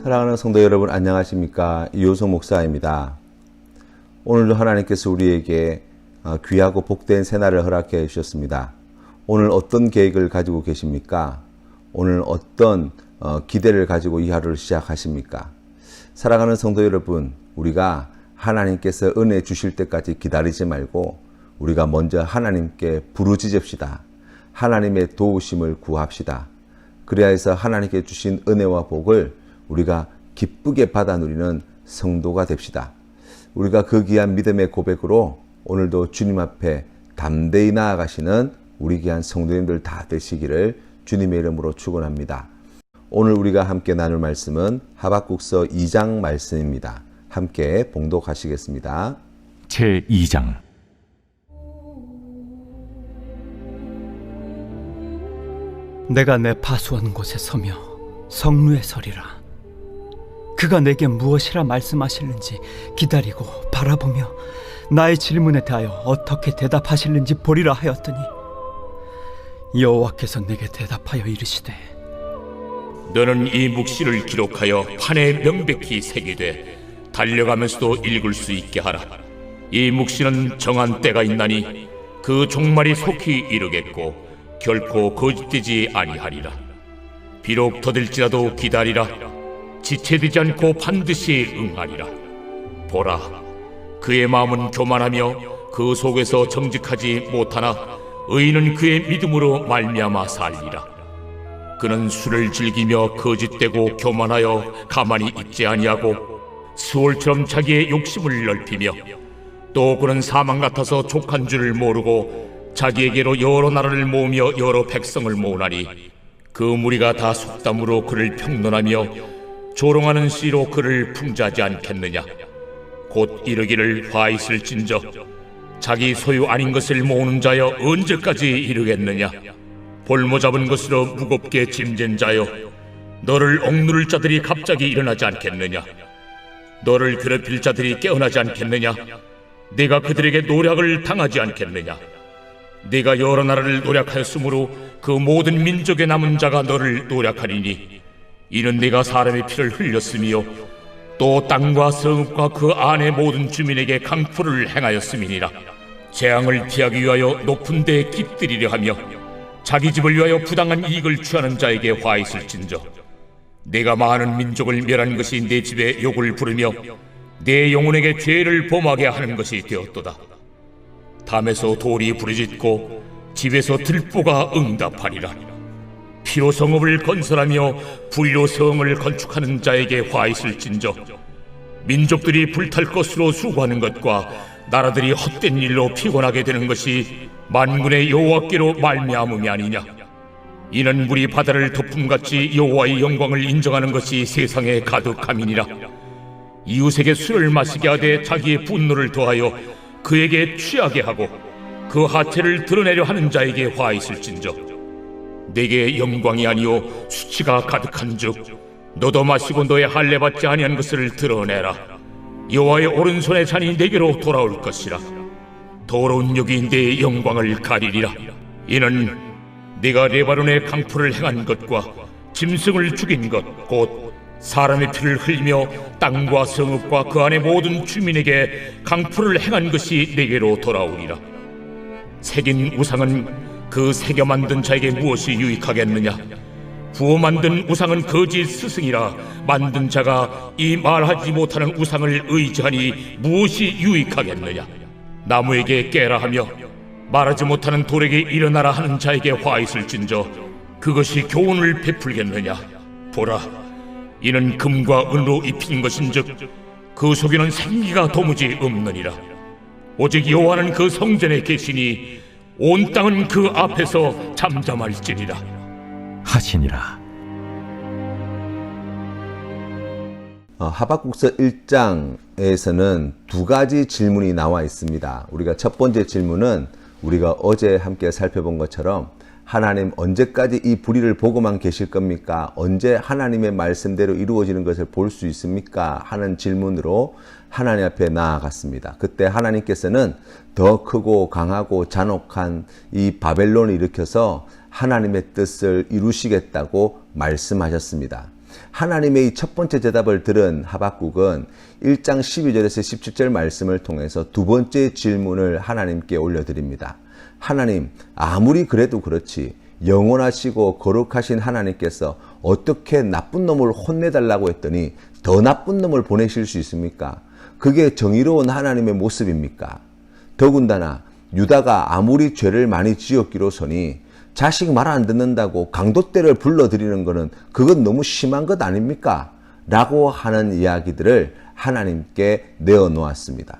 사랑하는 성도 여러분, 안녕하십니까? 이효성 목사입니다. 오늘도 하나님께서 우리에게 귀하고 복된 새날을 허락해 주셨습니다. 오늘 어떤 계획을 가지고 계십니까? 오늘 어떤 기대를 가지고 이 하루를 시작하십니까? 사랑하는 성도 여러분, 우리가 하나님께서 은혜 주실 때까지 기다리지 말고 우리가 먼저 하나님께 부르짖읍시다. 하나님의 도우심을 구합시다. 그래야 해서 하나님께 주신 은혜와 복을 우리가 기쁘게 받아 누리는 성도가 됩시다. 우리가 그 귀한 믿음의 고백으로 오늘도 주님 앞에 담대히 나아가시는 우리 귀한 성도님들 다 되시기를 주님의 이름으로 축원합니다. 오늘 우리가 함께 나눌 말씀은 하박국서 2장 말씀입니다. 함께 봉독하시겠습니다. 제2장. 내가 내 파수한 곳에 서며 성루에 서리라. 그가 내게 무엇이라 말씀하실는지 기다리고 바라보며 나의 질문에 대하여 어떻게 대답하실는지 보리라 하였더니 여호와께서 내게 대답하여 이르시되, 너는 이 묵시를 기록하여 판에 명백히 새기되 달려가면서도 읽을 수 있게 하라. 이 묵시는 정한 때가 있나니 그 종말이 속히 이르겠고 결코 거짓되지 아니하리라. 비록 더딜지라도 기다리라. 지체되지 않고 반드시 응하리라. 보라, 그의 마음은 교만하며 그 속에서 정직하지 못하나 의인은 그의 믿음으로 말미암아 살리라. 그는 술을 즐기며 거짓되고 교만하여 가만히 있지 아니하고 수월처럼 자기의 욕심을 넓히며 또 그는 사망 같아서 족한 줄을 모르고 자기에게로 여러 나라를 모으며 여러 백성을 모으나니 그 무리가 다 속담으로 그를 평론하며 조롱하는 시로 그를 풍자하지 않겠느냐. 곧 이르기를 화 있을진저 자기 소유 아닌 것을 모으는 자여 언제까지 이르겠느냐. 볼모 잡은 것으로 무겁게 짐진 자여 너를 억누를 자들이 갑자기 일어나지 않겠느냐. 너를 괴롭힐 자들이 깨어나지 않겠느냐. 네가 그들에게 노략을 당하지 않겠느냐. 네가 여러 나라를 노략하였으므로 그 모든 민족의 남은 자가 너를 노략하리니 이는 네가 사람의 피를 흘렸으며 또 땅과 성읍과 그 안의 모든 주민에게 강포를 행하였음이니라. 재앙을 피하기 위하여 높은 데에 깃들이려 하며 자기 집을 위하여 부당한 이익을 취하는 자에게 화 있을진저 네가 많은 민족을 멸한 것이 내 집에 욕을 부르며 내 영혼에게 죄를 범하게 하는 것이 되었도다. 담에서 돌이 부르짖고 집에서 들보가 응답하리라. 피로 성읍을 건설하며 불의로 성을 건축하는 자에게 화 있을진저 민족들이 불탈 것으로 수고하는 것과 나라들이 헛된 일로 피곤하게 되는 것이 만군의 여호와께로 말미암음이 아니냐. 이는 물이 바다를 덮음같이 여호와의 영광을 인정하는 것이 세상에 가득함이니라. 이웃에게 술을 마시게 하되 자기의 분노를 더하여 그에게 취하게 하고 그 하체를 드러내려 하는 자에게 화 있을진저 내게 영광이 아니요 수치가 가득한즉 너도 마시고 너의 할례 받지 아니한 것을 드러내라. 여호와의 오른손의 잔이 내게로 돌아올 것이라. 더러운 욕이 내 영광을 가리리라. 이는 네가 레바논의 강포를 행한 것과 짐승을 죽인 것 곧 사람의 피를 흘리며 땅과 성읍과 그 안의 모든 주민에게 강포를 행한 것이 내게로 돌아오리라. 새긴 우상은 그 새겨 만든 자에게 무엇이 유익하겠느냐. 부어 만든 우상은 거짓 스승이라. 만든 자가 이 말하지 못하는 우상을 의지하니 무엇이 유익하겠느냐. 나무에게 깨라 하며 말하지 못하는 돌에게 일어나라 하는 자에게 화 있을진저 그것이 교훈을 베풀겠느냐. 보라, 이는 금과 은으로 입힌 것인즉 그 속에는 생기가 도무지 없느니라. 오직 여호와는 그 성전에 계시니 온 땅은 그 앞에서 잠잠할지니라 하시니라. 하박국서 1장에서는 두 가지 질문이 나와 있습니다. 우리가 첫 번째 질문은 우리가 어제 함께 살펴본 것처럼 하나님 언제까지 이 불의를 보고만 계실 겁니까? 언제 하나님의 말씀대로 이루어지는 것을 볼 수 있습니까? 하는 질문으로 하나님 앞에 나아갔습니다. 그때 하나님께서는 더 크고 강하고 잔혹한 이 바벨론을 일으켜서 하나님의 뜻을 이루시겠다고 말씀하셨습니다. 하나님의 이 첫 번째 대답을 들은 하박국은 1장 12절에서 17절 말씀을 통해서 두 번째 질문을 하나님께 올려드립니다. 하나님, 아무리 그래도 그렇지 영원하시고 거룩하신 하나님께서 어떻게 나쁜 놈을 혼내달라고 했더니 더 나쁜 놈을 보내실 수 있습니까? 그게 정의로운 하나님의 모습입니까? 더군다나 유다가 아무리 죄를 많이 지었기로서니 자식 말 안 듣는다고 강도떼를 불러들이는 것은 그건 너무 심한 것 아닙니까? 라고 하는 이야기들을 하나님께 내어놓았습니다.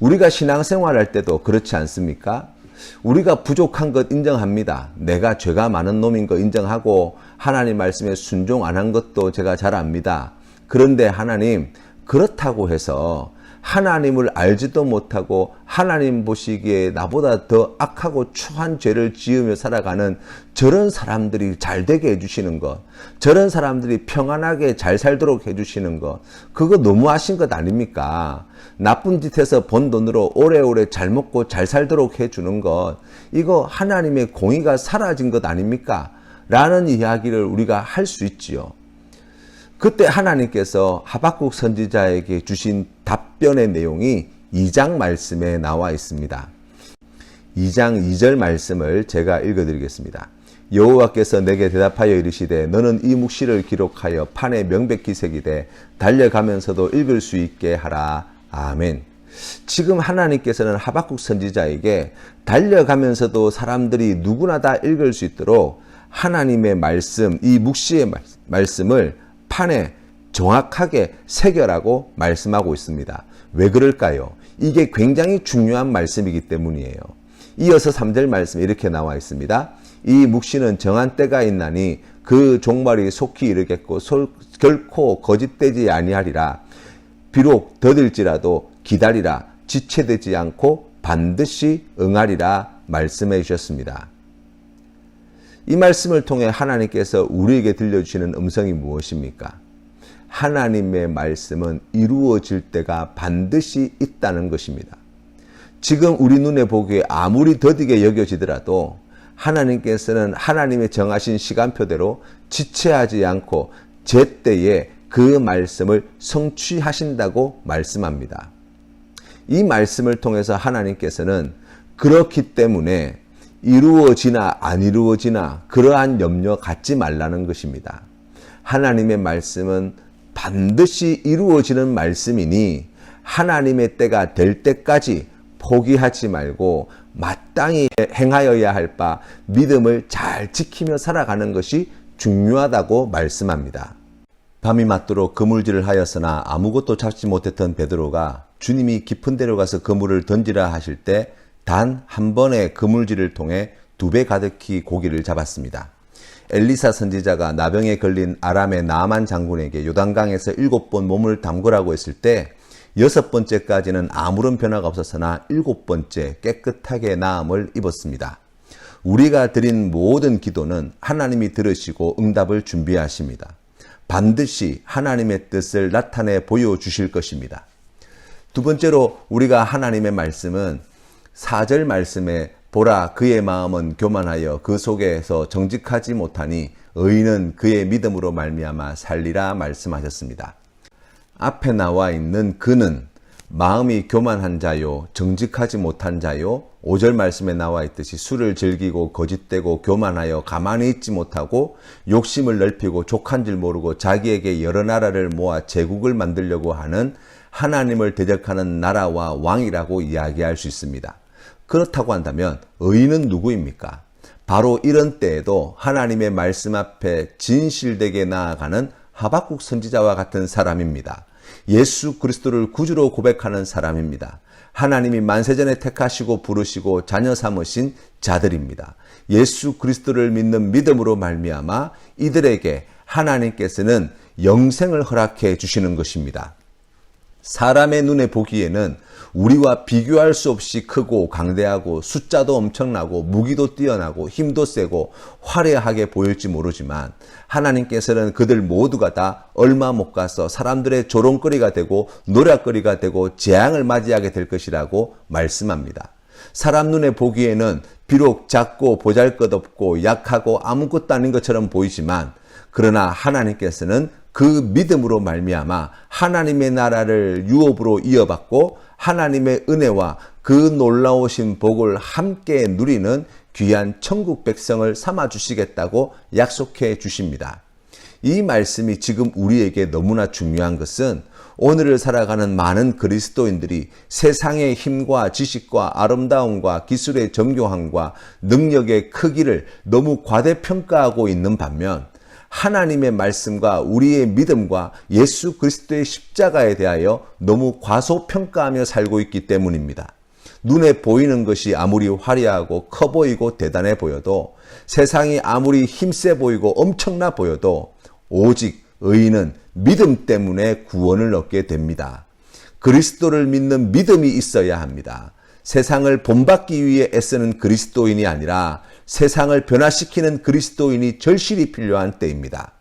우리가 신앙생활할 때도 그렇지 않습니까? 우리가 부족한 것 인정합니다. 내가 죄가 많은 놈인 거 인정하고 하나님 말씀에 순종 안 한 것도 제가 잘 압니다. 그런데 하나님, 그렇다고 해서 하나님을 알지도 못하고 하나님 보시기에 나보다 더 악하고 추한 죄를 지으며 살아가는 저런 사람들이 잘 되게 해주시는 것, 저런 사람들이 평안하게 잘 살도록 해주시는 것, 그거 너무하신 것 아닙니까? 나쁜 짓해서 번 돈으로 오래오래 잘 먹고 잘 살도록 해주는 것, 이거 하나님의 공의가 사라진 것 아닙니까? 라는 이야기를 우리가 할 수 있지요. 그때 하나님께서 하박국 선지자에게 주신 답변의 내용이 2장 말씀에 나와 있습니다. 2장 2절 말씀을 제가 읽어드리겠습니다. 여호와께서 내게 대답하여 이르시되 너는 이 묵시를 기록하여 판에 명백히 새기되 달려가면서도 읽을 수 있게 하라. 아멘. 지금 하나님께서는 하박국 선지자에게 달려가면서도 사람들이 누구나 다 읽을 수 있도록 하나님의 말씀, 이 묵시의 말씀을 판에 정확하게 새겨라고 말씀하고 있습니다. 왜 그럴까요? 이게 굉장히 중요한 말씀이기 때문이에요. 이어서 3절 말씀에 이렇게 나와 있습니다. 이 묵시는 정한 때가 있나니 그 종말이 속히 이르겠고 결코 거짓되지 아니하리라. 비록 더딜지라도 기다리라. 지체되지 않고 반드시 응하리라 말씀해 주셨습니다. 이 말씀을 통해 하나님께서 우리에게 들려주시는 음성이 무엇입니까? 하나님의 말씀은 이루어질 때가 반드시 있다는 것입니다. 지금 우리 눈에 보기에 아무리 더디게 여겨지더라도 하나님께서는 하나님의 정하신 시간표대로 지체하지 않고 제때에 그 말씀을 성취하신다고 말씀합니다. 이 말씀을 통해서 하나님께서는 그렇기 때문에 이루어지나 안 이루어지나 그러한 염려 갖지 말라는 것입니다. 하나님의 말씀은 반드시 이루어지는 말씀이니 하나님의 때가 될 때까지 포기하지 말고 마땅히 행하여야 할 바 믿음을 잘 지키며 살아가는 것이 중요하다고 말씀합니다. 밤이 맞도록 그물질을 하였으나 아무것도 잡지 못했던 베드로가 주님이 깊은 데로 가서 그물을 던지라 하실 때 단 한 번의 그물질을 통해 2배 가득히 고기를 잡았습니다. 엘리사 선지자가 나병에 걸린 아람의 나아만 장군에게 요단강에서 7번 몸을 담그라고 했을 때 6번째까지는 아무런 변화가 없었으나 7번째 깨끗하게 나음을 입었습니다. 우리가 드린 모든 기도는 하나님이 들으시고 응답을 준비하십니다. 반드시 하나님의 뜻을 나타내 보여주실 것입니다. 두 번째로 우리가 하나님의 말씀은 4절 말씀에 보라 그의 마음은 교만하여 그 속에서 정직하지 못하니 의인은 그의 믿음으로 말미암아 살리라 말씀하셨습니다. 앞에 나와 있는 그는 마음이 교만한 자요 정직하지 못한 자요 5절 말씀에 나와 있듯이 술을 즐기고 거짓되고 교만하여 가만히 있지 못하고 욕심을 넓히고 족한 줄 모르고 자기에게 여러 나라를 모아 제국을 만들려고 하는 하나님을 대적하는 나라와 왕이라고 이야기할 수 있습니다. 그렇다고 한다면 의인은 누구입니까? 바로 이런 때에도 하나님의 말씀 앞에 진실되게 나아가는 하박국 선지자와 같은 사람입니다. 예수 그리스도를 구주로 고백하는 사람입니다. 하나님이 만세전에 택하시고 부르시고 자녀 삼으신 자들입니다. 예수 그리스도를 믿는 믿음으로 말미암아 이들에게 하나님께서는 영생을 허락해 주시는 것입니다. 사람의 눈에 보기에는 우리와 비교할 수 없이 크고 강대하고 숫자도 엄청나고 무기도 뛰어나고 힘도 세고 화려하게 보일지 모르지만 하나님께서는 그들 모두가 다 얼마 못 가서 사람들의 조롱거리가 되고 노략거리가 되고 재앙을 맞이하게 될 것이라고 말씀합니다. 사람 눈에 보기에는 비록 작고 보잘것없고 약하고 아무것도 아닌 것처럼 보이지만 그러나 하나님께서는 그 믿음으로 말미암아 하나님의 나라를 유업으로 이어받고 하나님의 은혜와 그 놀라우신 복을 함께 누리는 귀한 천국 백성을 삼아주시겠다고 약속해 주십니다. 이 말씀이 지금 우리에게 너무나 중요한 것은 오늘을 살아가는 많은 그리스도인들이 세상의 힘과 지식과 아름다움과 기술의 정교함과 능력의 크기를 너무 과대평가하고 있는 반면 하나님의 말씀과 우리의 믿음과 예수 그리스도의 십자가에 대하여 너무 과소평가하며 살고 있기 때문입니다. 눈에 보이는 것이 아무리 화려하고 커 보이고 대단해 보여도 세상이 아무리 힘세 보이고 엄청나 보여도 오직 의인은 믿음 때문에 구원을 얻게 됩니다. 그리스도를 믿는 믿음이 있어야 합니다. 세상을 본받기 위해 애쓰는 그리스도인이 아니라 세상을 변화시키는 그리스도인이 절실히 필요한 때입니다.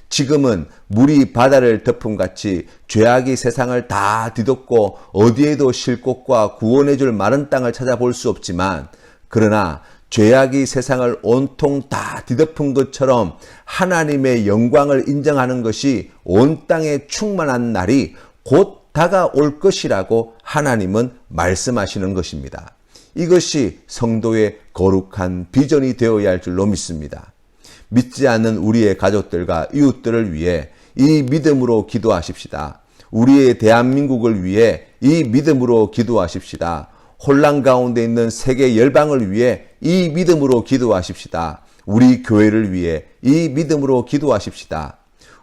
지금은 물이 바다를 덮음같이 죄악이 세상을 다 뒤덮고 어디에도 쉴 곳과 구원해줄 마른 땅을 찾아볼 수 없지만 그러나 죄악이 세상을 온통 다 뒤덮은 것처럼 하나님의 영광을 인정하는 것이 온 땅에 충만한 날이 곧 다가올 것이라고 하나님은 말씀하시는 것입니다. 이것이 성도의 거룩한 비전이 되어야 할 줄로 믿습니다. 믿지 않는 우리의 가족들과 이웃들을 위해 이 믿음으로 기도하십시다. 우리의 대한민국을 위해 이 믿음으로 기도하십시다. 혼란 가운데 있는 세계 열방을 위해 이 믿음으로 기도하십시다. 우리 교회를 위해 이 믿음으로 기도하십시다.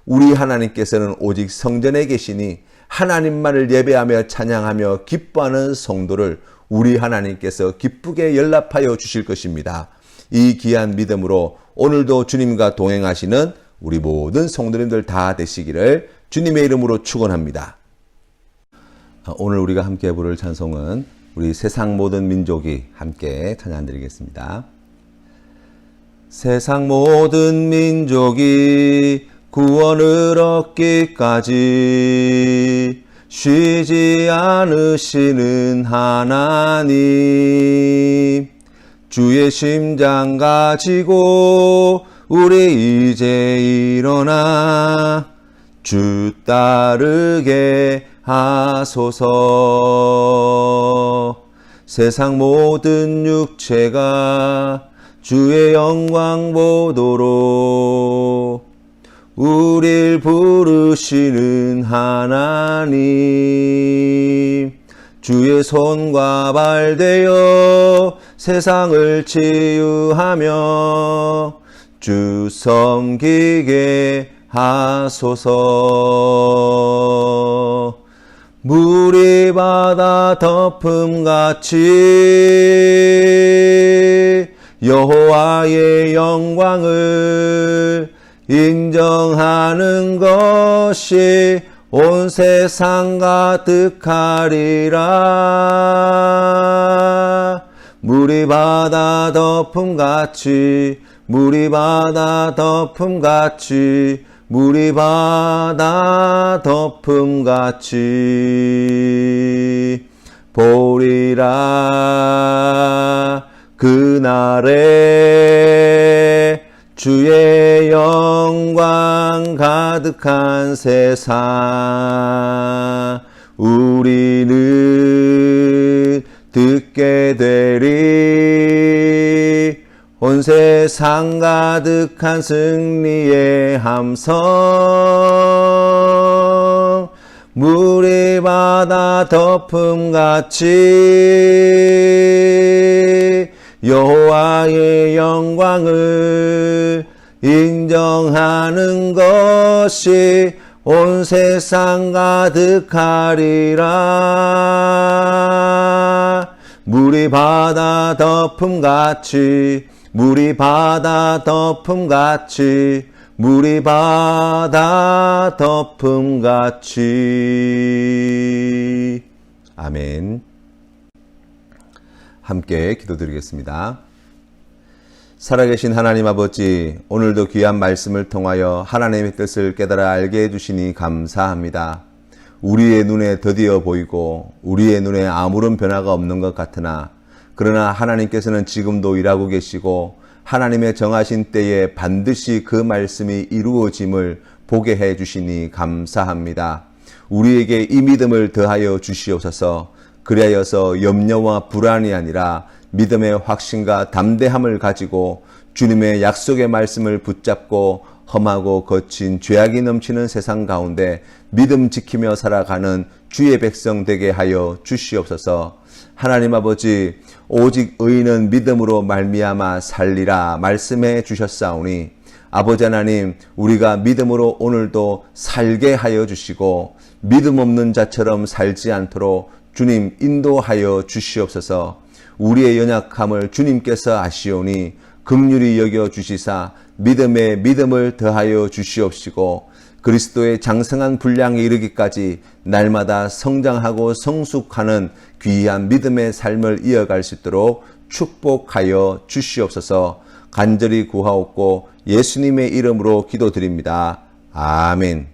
우리 하나님께서는 오직 성전에 계시니 하나님만을 예배하며 찬양하며 기뻐하는 성도를 우리 하나님께서 기쁘게 연락하여 주실 것입니다. 이 귀한 믿음으로 오늘도 주님과 동행하시는 우리 모든 성도님들 다 되시기를 주님의 이름으로 축원합니다. 오늘 우리가 함께 부를 찬송은 우리 세상 모든 민족이 함께 찬양드리겠습니다. 세상 모든 민족이 구원을 얻기까지 쉬지 않으시는 하나님, 주의 심장 가지고 우리 이제 일어나 주 따르게 하소서. 세상 모든 육체가 주의 영광 보도록 우릴 부르시는 하나님, 주의 손과 발 되어 세상을 치유하며 주 섬기게 하소서. 물이 바다 덮음같이 여호와의 영광을 인정하는 것이 온 세상 가득하리라. 물이 바다 덮음같이, 물이 바다 덮음같이, 물이 바다 덮음같이 보리라. 그날에 주의 영광 가득한 세상 우리는 듣게 되리. 온 세상 가득한 승리의 함성, 물이 바다 덮음같이 여호와의 영광을 인정하는 것이 온 세상 가득하리라. 물이 바다 덮음같이, 물이 바다 덮음같이, 물이 바다 덮음같이. 아멘. 함께 기도드리겠습니다. 살아계신 하나님 아버지, 오늘도 귀한 말씀을 통하여 하나님의 뜻을 깨달아 알게 해주시니 감사합니다. 우리의 눈에 더디어 보이고 우리의 눈에 아무런 변화가 없는 것 같으나 그러나 하나님께서는 지금도 일하고 계시고 하나님의 정하신 때에 반드시 그 말씀이 이루어짐을 보게 해 주시니 감사합니다. 우리에게 이 믿음을 더하여 주시옵소서. 그리하여서 염려와 불안이 아니라 믿음의 확신과 담대함을 가지고 주님의 약속의 말씀을 붙잡고 험하고 거친 죄악이 넘치는 세상 가운데 믿음 지키며 살아가는 주의 백성 되게 하여 주시옵소서. 하나님 아버지, 오직 의인은 믿음으로 말미암아 살리라 말씀해 주셨사오니 아버지 하나님, 우리가 믿음으로 오늘도 살게 하여 주시고 믿음 없는 자처럼 살지 않도록 주님 인도하여 주시옵소서. 우리의 연약함을 주님께서 아시오니 긍휼히 여겨 주시사 믿음에 믿음을 더하여 주시옵시고 그리스도의 장성한 분량에 이르기까지 날마다 성장하고 성숙하는 귀한 믿음의 삶을 이어갈 수 있도록 축복하여 주시옵소서. 간절히 구하옵고 예수님의 이름으로 기도드립니다. 아멘.